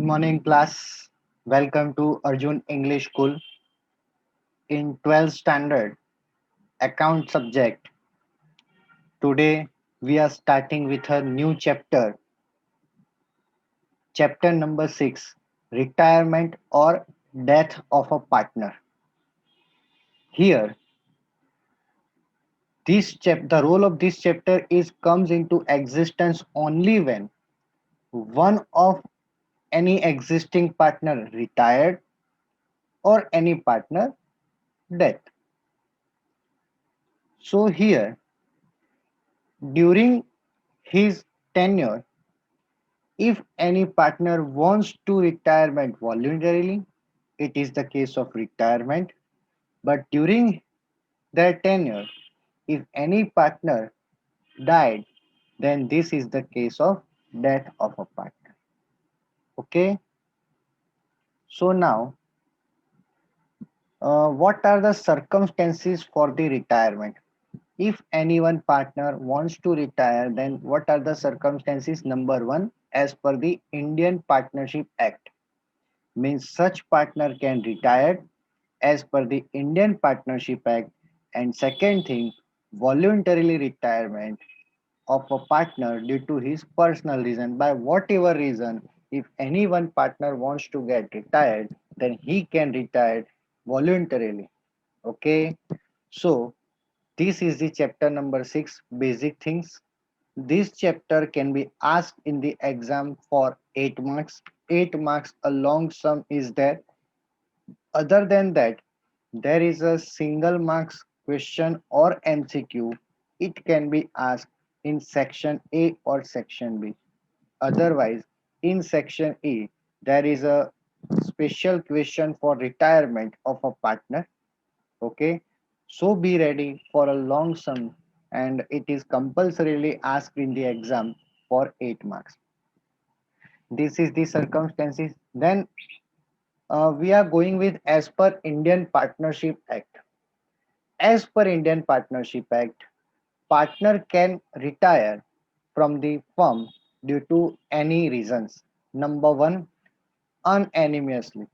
morning, class. Welcome to Arjun English School. In 12th standard, account subject. Today, we are starting with a new chapter, chapter number 6, retirement or death of a partner. Here, the role of this chapter is comes into existence only when one of any existing partner retired or any partner death. So here, during his tenure, if any partner wants to retirement voluntarily, it is the case of retirement. But during their tenure, if any partner died, then this is the case of death of a partner. Okay. So now, what are the circumstances for the retirement? If any one partner wants to retire, then what are the circumstances? Number one, as per the Indian Partnership Act, means such partner can retire as per the Indian Partnership Act. And second thing, voluntarily retirement of a partner due to his personal reason. By whatever reason, if any one partner wants to get retired, then he can retire voluntarily. Okay, so this is the chapter number 6, basic things. This chapter can be asked in the exam for 8 marks. 8 marks, a long sum is there. Other than that, there is a single marks question or MCQ. It can be asked in section A or section B. Otherwise, in section E, there is a special question for retirement of a partner. Okay, so be ready for a long sum, and it is compulsorily asked in the exam for 8 marks. This is the circumstances. Then we are going with as per Indian Partnership Act. As per Indian Partnership Act, partner can retire from the firm due to any reasons. Number one, unanimously,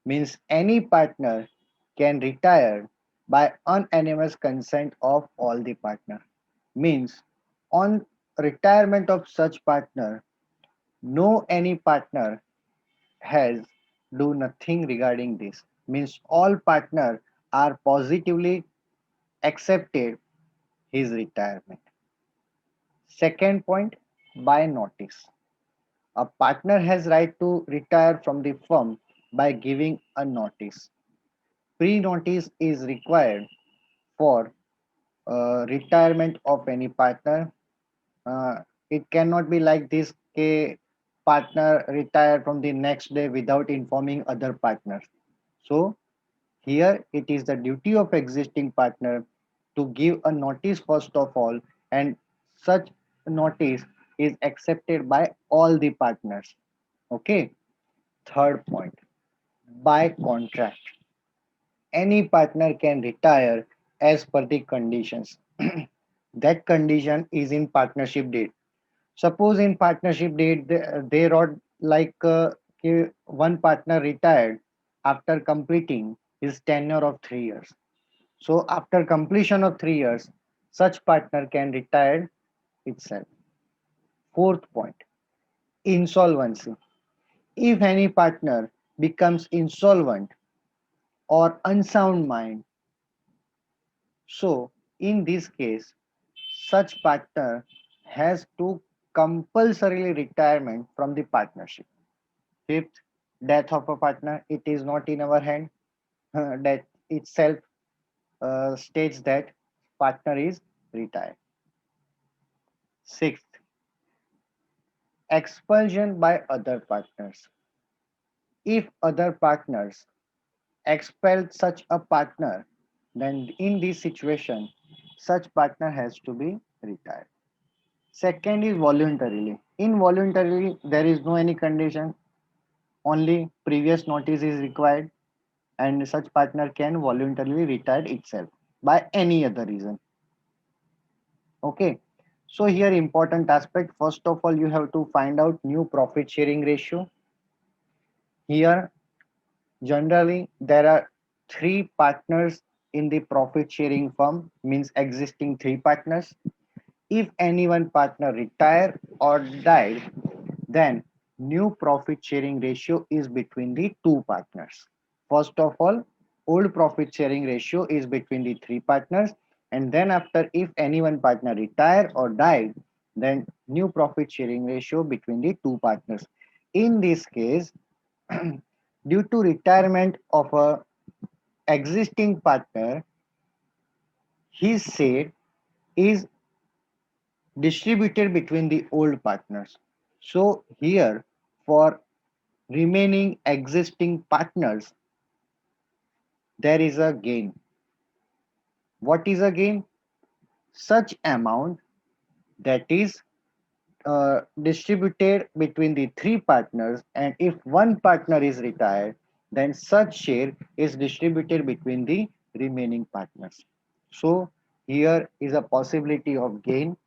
means any partner can retire by unanimous consent of all the partner. Means on retirement of such partner, no any partner has do nothing regarding this. Means all partner are positively accepted his retirement. Second point, by notice. A partner has right to retire from the firm by giving a notice. Pre-notice is required for retirement of any partner. It cannot be like this partner retire from the next day without informing other partners. So here it is the duty of existing partner to give a notice first of all, and such notice is accepted by all the partners. Okay. Third point, by contract. Any partner can retire as per the conditions. That condition is in partnership deed. Suppose in partnership deed they wrote like one partner retired after completing his tenure of 3 years. So after completion of 3 years, such partner can retire itself. Fourth point, insolvency. If any partner becomes insolvent or unsound mind, so in this case, such partner has to compulsorily retirement from the partnership. Fifth, death of a partner. It is not in our hand. Death itself states that partner is retired. Sixth, expulsion by other partners. If other partners expel such a partner, then in this situation, such partner has to be retired. Second is voluntarily. Involuntarily, there is no any condition, only previous notice is required, and such partner can voluntarily retire itself by any other reason. Okay. So here important aspect, first of all, you have to find out new profit sharing ratio. Here, generally, there are three partners in the profit sharing firm, means existing three partners. If any one partner retire or died, then new profit sharing ratio is between the two partners. First of all, old profit sharing ratio is between the three partners, and then after, if any one partner retire or died, then new profit sharing ratio between the two partners. In this case, due to retirement of a existing partner, his share is distributed between the old partners. So here, for remaining existing partners, there is a gain. What is a gain? Such amount that is distributed between the three partners, and if one partner is retired, then such share is distributed between the remaining partners. So here is a possibility of gain.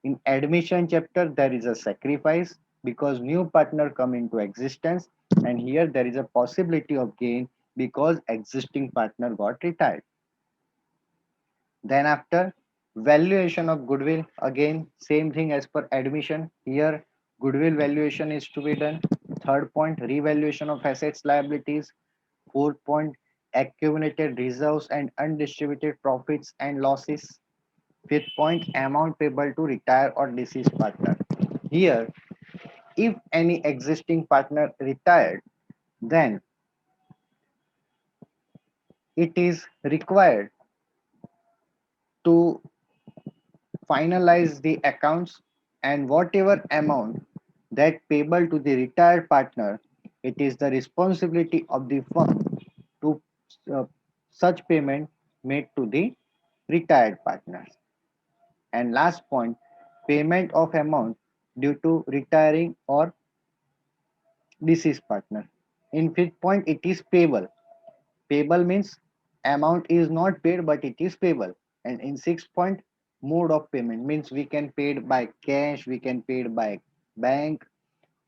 In admission chapter, there is a sacrifice because new partner come into existence, and here there is a possibility of gain because existing partner got retired. Then after, valuation of goodwill, again same thing as per admission. Here goodwill valuation is to be done. Third point, revaluation of assets liabilities. Fourth point, accumulated reserves and undistributed profits and losses. Fifth point, amount payable to retire or deceased partner. Here, if any existing partner retired, then it is required to finalize the accounts, and whatever amount that payable to the retired partner, it is the responsibility of the firm to uh, such payment made to the retired partners. And last point, payment of amount due to retiring or deceased partner. In fifth point, it is payable. Payable means amount is not paid but it is payable. And in sixth point, mode of payment means we can pay it by cash, we can pay it by bank,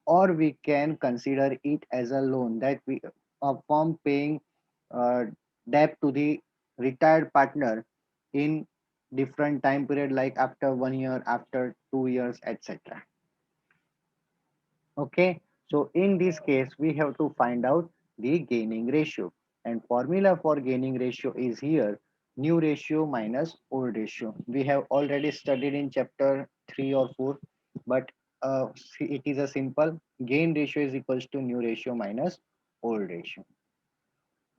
or we can consider it as a loan that we a firm paying uh, debt to the retired partner in different time period, like after 1 year, after 2 years, etc. Okay, so in this case, we have to find out the gaining ratio. And formula for gaining ratio is here, new ratio minus old ratio. We have already studied in chapter 3 or 4, but it is a simple gain ratio is equals to new ratio minus old ratio.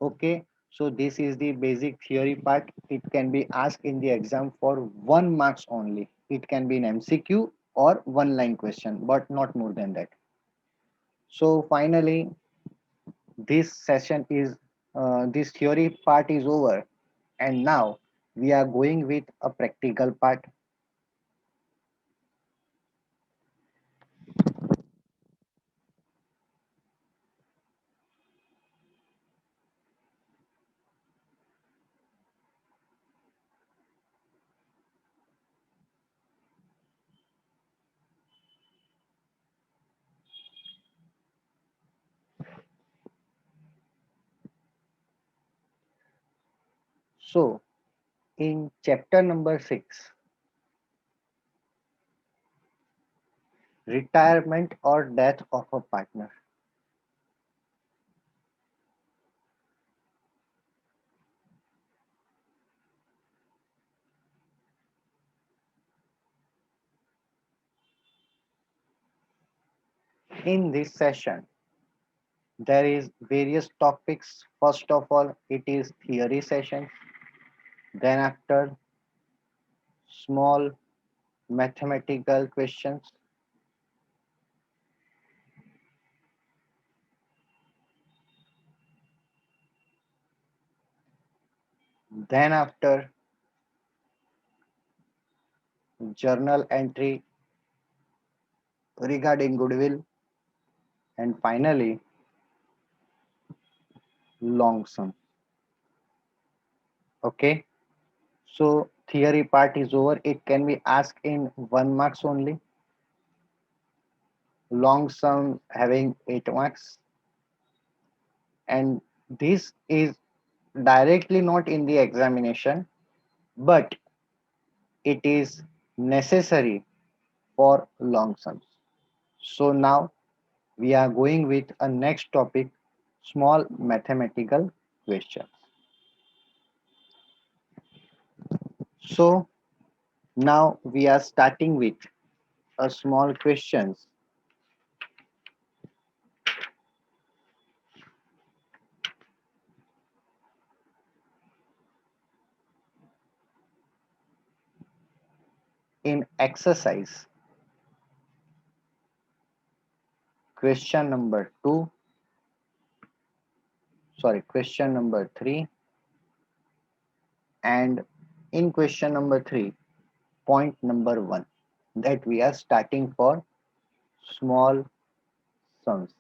Okay, so this is the basic theory part. It can be asked in the exam for 1 marks only. It can be an MCQ or one line question, but not more than that. So finally, this session is this theory part is over, and now we are going with a practical part. So in chapter number 6, retirement or death of a partner. In this session, there is various topics. First of all, it is theory session. Then after, small mathematical questions. Then after, journal entry regarding goodwill, and finally, long sum. Okay, so theory part is over. It can be asked in 1 marks only. Long sum having 8 marks. and this is directly not in the examination, but it is necessary for long sums. So now we are going with a next topic, small mathematical questions. So now we are starting with a small questions. In exercise, question number 2, sorry, question number 3, and in question number 3, point number 1, that we are starting for small sums.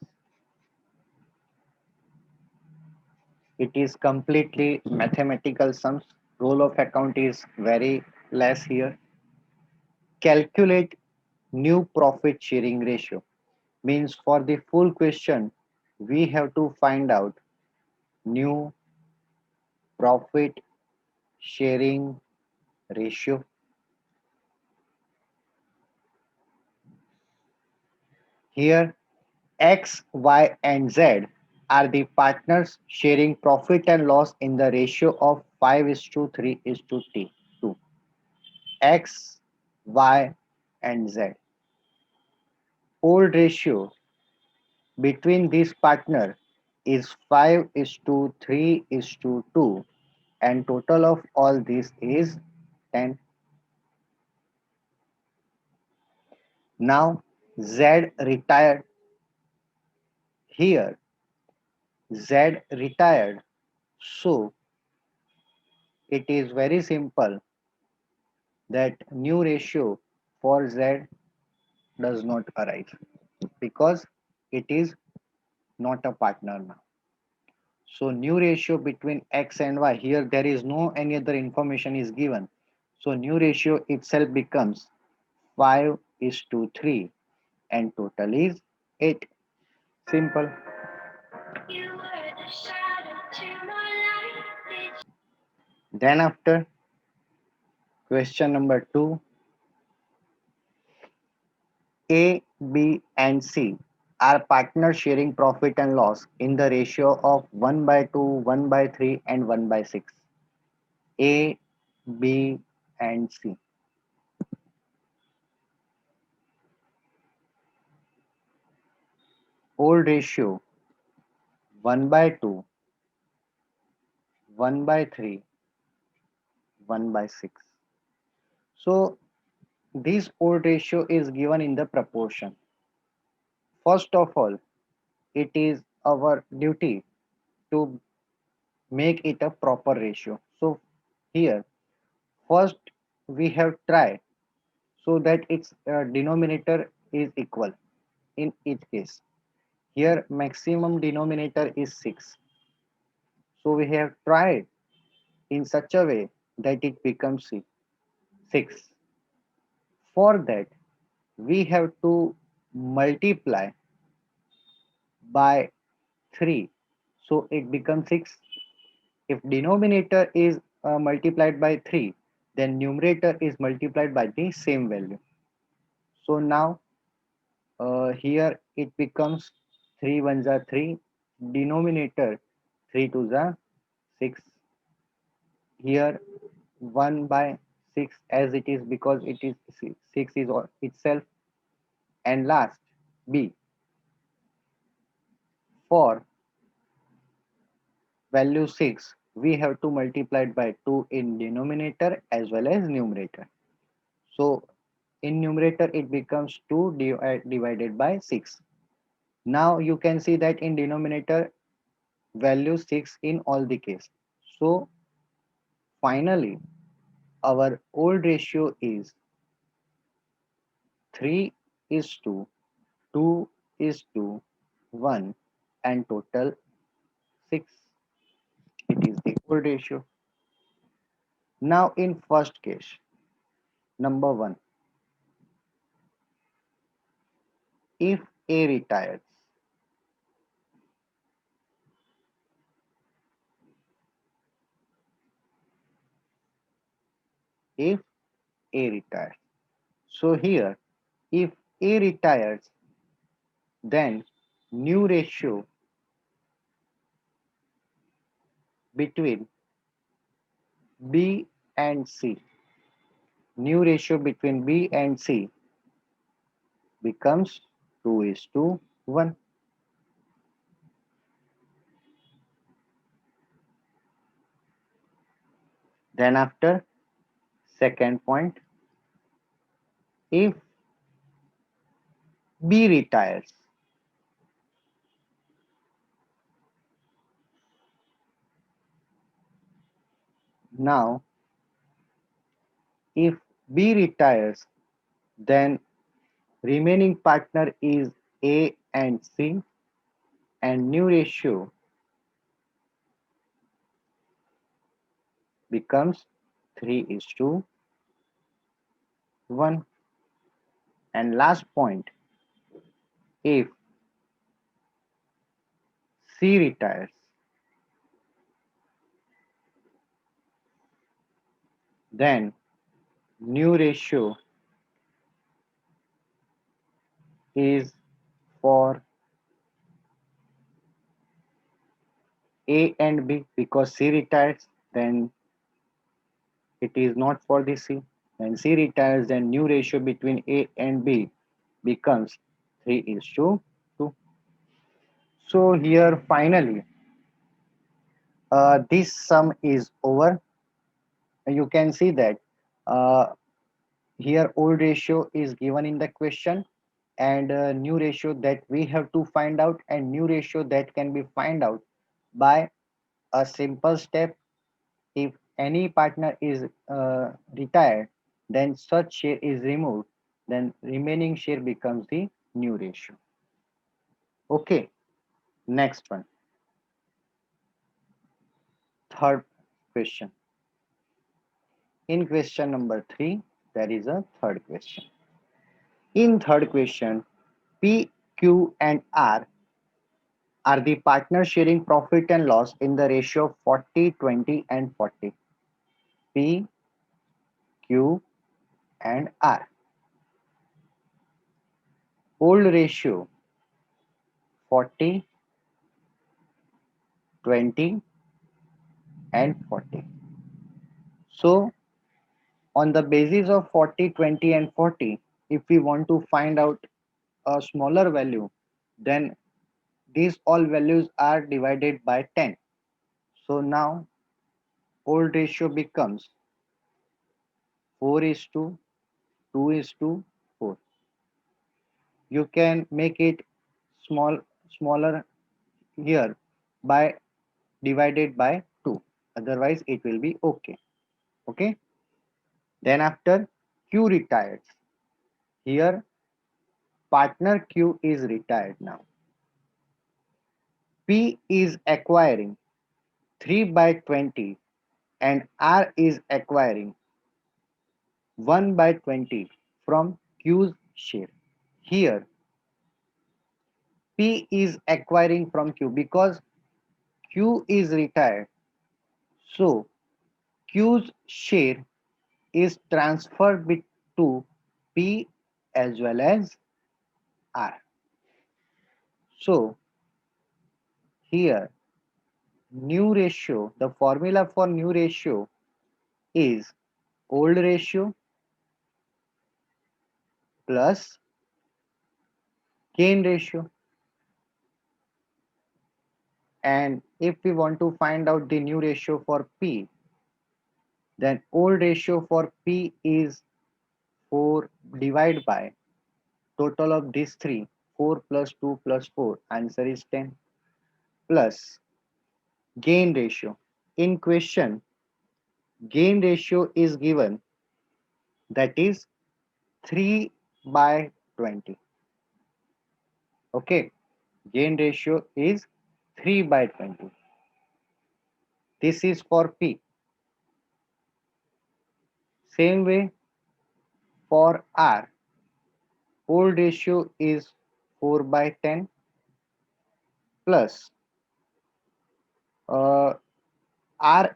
It is completely mathematical sums. Role of account is very less here. Calculate new profit sharing ratio. Means for the full question, we have to find out new profit sharing ratio. Here, X, Y, and Z are the partners sharing profit and loss in the ratio of 5 is to 3 is to T, 2. X, Y, and Z. Old ratio between this partner is 5 is to 3 is to 2, and total of all this is 10. Now Z retired. Here Z retired, so it is very simple that new ratio for Z does not arise because it is not a partner now. So new ratio between X and Y, here there is no any other information is given. So new ratio itself becomes 5 is to 3 and total is 8. Simple. Then after question number 2, A, B, and C are partners sharing profit and loss in the ratio of 1 by 2, 1 by 3, and 1 by 6. A, B, and C. Old ratio 1 by 2, 1 by 3, 1 by 6. So this old ratio is given in the proportion. First of all, it is our duty to make it a proper ratio. So here, first we have tried so that its denominator is equal in each case. Here maximum denominator is 6. So we have tried in such a way that it becomes 6. For that, we have to multiply by 3. So it becomes 6. If denominator is multiplied by 3, then numerator is multiplied by the same value. So now here it becomes 3 ones are 3, denominator 3 twos are 6. Here 1 by 6 as it is because it is 6 is itself. And last B, for value 6 we have to multiply it by 2 in denominator as well as numerator. So in numerator it becomes 2 divided by 6. Now you can see that in denominator value 6 in all the case. So finally our old ratio is 3 is to 2 is to 1 and total 6. It is the old ratio. Now in first case, number 1, if A retires, if A retires. So here, if A retires, then new ratio between B and C, new ratio between B and C becomes 2 is to 1. Then after, second point, if B retires, now if B retires, then remaining partner is A and C, and new ratio becomes 3 is to 1. And last point, if C retires, then new ratio is for A and B, because C retires, then it is not for the C. When C retires, then new ratio between A and B becomes 3 is to 2. So here finally, this sum is over. You can see that uh, here old ratio is given in the question, and new ratio that we have to find out, and new ratio that can be find out by a simple step. If any partner is retired, then such share is removed, then remaining share becomes the new ratio. Okay, next one, third question. In question number 3, there is a third question. In third question, P, Q, and R are the partners sharing profit and loss in the ratio of 40, 20, and 40. P, Q, and R. Old ratio 40, 20, and 40. So, on the basis of 40, 20, and 40, if we want to find out a smaller value, then these all values are divided by 10. So now old ratio becomes 4 is to 2 is to 4. You can make it smaller here by divided by 2. Otherwise it will be okay. Okay. Then after, Q retires. Here partner Q is retired now. P is acquiring 3 by 20, and R is acquiring 1 by 20 from Q's share. Here P is acquiring from Q because Q is retired. So Q's share is transferred to P as well as R. So here new ratio, the formula for new ratio is old ratio plus gain ratio. And if we want to find out the new ratio for P, then old ratio for P is 4 divided by total of these three, 4 plus 2 plus 4, answer is 10, plus gain ratio. In question, gain ratio is given, that is 3 by 20. Okay, gain ratio is 3 by 20. This is for P. Same way for R, old ratio is 4 by 10 plus R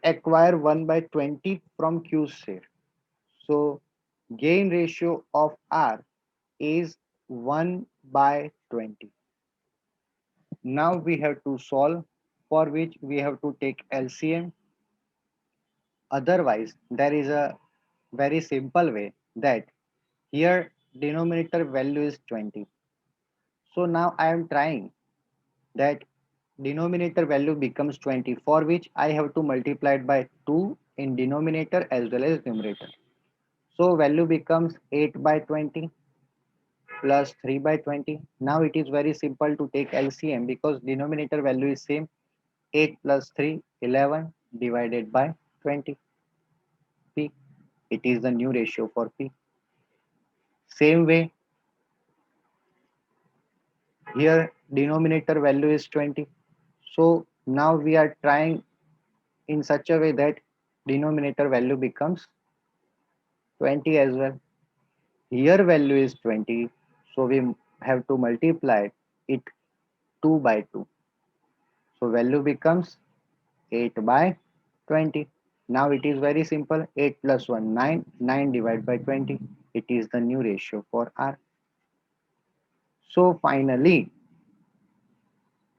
acquire 1 by 20 from Q share. So gain ratio of R is 1 by 20. Now we have to solve, for which we have to take LCM. Otherwise, there is a very simple way that here denominator value is 20. So now I am trying that denominator value becomes 20, for which I have to multiply it by 2 in denominator as well as numerator. So value becomes 8 by 20 plus 3 by 20. Now it is very simple to take LCM because denominator value is same. 8 plus 3, 11 divided by 20. P. It is the new ratio for P. Same way, here denominator value is 20. So now we are trying in such a way that denominator value becomes 20 as well. Here value is 20. So we have to multiply it 2 by 2. So value becomes 8 by 20. Now it is very simple. 8 plus 1, 9. 9 divided by 20. It is the new ratio for R. So finally,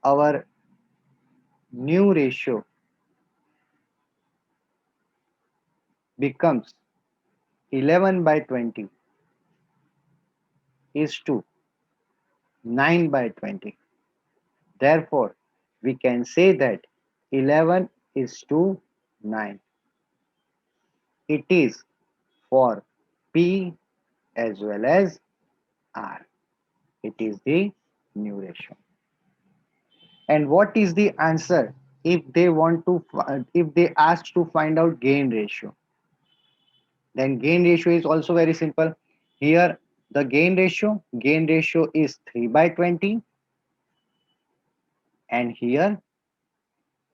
our new ratio becomes 11 by 20 is to 9 by 20. Therefore, we can say that 11 is to 9. It is for P as well as R. It is the new ratio. And what is the answer if they want to if they ask to find out gain ratio? Then gain ratio is also very simple. Here the gain ratio is 3 by 20, and here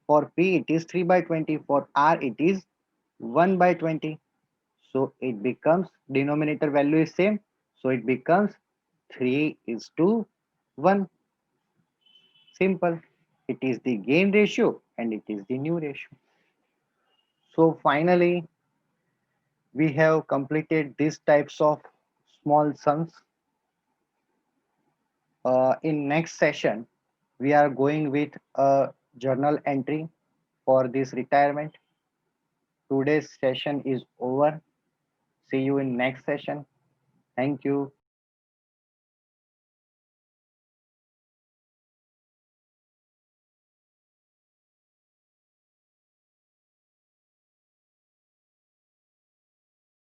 for P it is 3 by 20, for R it is 1 by 20. So it becomes denominator value is same. So it becomes 3 is to 1. Simple. It is the gain ratio and it is the new ratio. So finally, we have completed these types of small sums. In next session, we are going with a journal entry for this retirement. Today's session is over. See you in next session. Thank you.